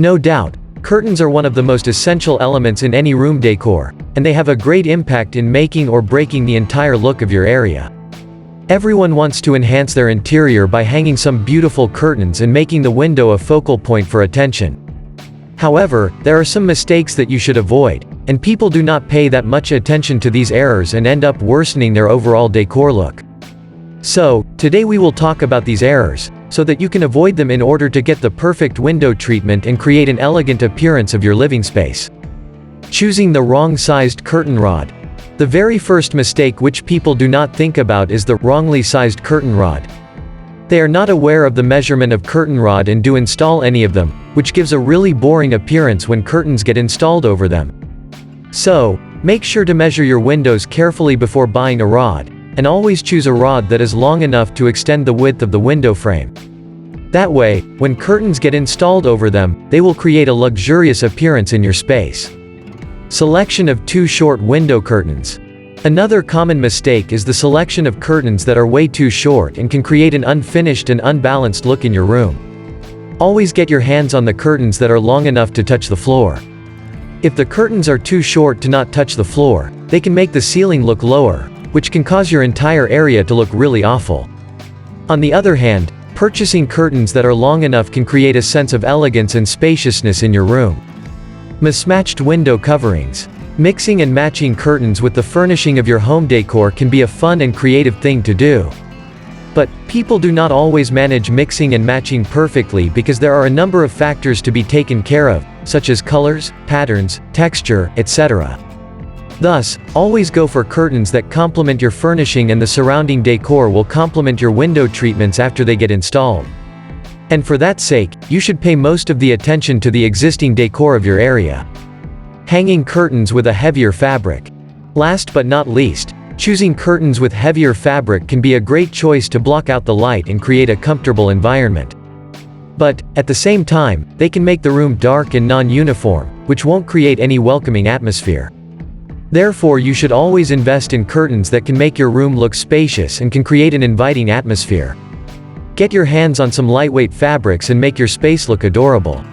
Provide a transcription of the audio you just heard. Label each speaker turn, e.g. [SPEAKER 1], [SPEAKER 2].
[SPEAKER 1] no doubt, curtains are one of the most essential elements in any room decor, and they have a great impact in making or breaking the entire look of your area. Everyone wants to enhance their interior by hanging some beautiful curtains and making the window a focal point for attention. However, there are some mistakes that you should avoid, and people do not pay that much attention to these errors and end up worsening their overall decor look. So, today we will talk about these errors, so that you can avoid them in order to get the perfect window treatment and create an elegant appearance of your living space. Choosing the wrong-sized curtain rod. The very first mistake which people do not think about is the wrongly sized curtain rod. They are not aware of the measurement of curtain rod and do install any of them, which gives a really boring appearance when curtains get installed over them. So, make sure to measure your windows carefully before buying a rod, and always choose a rod that is long enough to extend the width of the window frame. That way, when curtains get installed over them, they will create a luxurious appearance in your space. Selection of too short window curtains. Another common mistake is the selection of curtains that are way too short and can create an unfinished and unbalanced look in your room. Always get your hands on the curtains that are long enough to touch the floor. If the curtains are too short to not touch the floor, they can make the ceiling look lower, which can cause your entire area to look really awful. On the other hand, purchasing curtains that are long enough can create a sense of elegance and spaciousness in your room. Mismatched window coverings. Mixing and matching curtains with the furnishing of your home decor can be a fun and creative thing to do. But, people do not always manage mixing and matching perfectly because there are a number of factors to be taken care of, such as colors, patterns, texture, etc. Thus, always go for curtains that complement your furnishing, and the surrounding decor will complement your window treatments after they get installed. And for that sake, you should pay most of the attention to the existing decor of your area. Hanging curtains with a heavier fabric. Last but not least, choosing curtains with heavier fabric can be a great choice to block out the light and create a comfortable environment. But, at the same time, they can make the room dark and non-uniform, which won't create any welcoming atmosphere. Therefore, you should always invest in curtains that can make your room look spacious and can create an inviting atmosphere. Get your hands on some lightweight fabrics and make your space look adorable.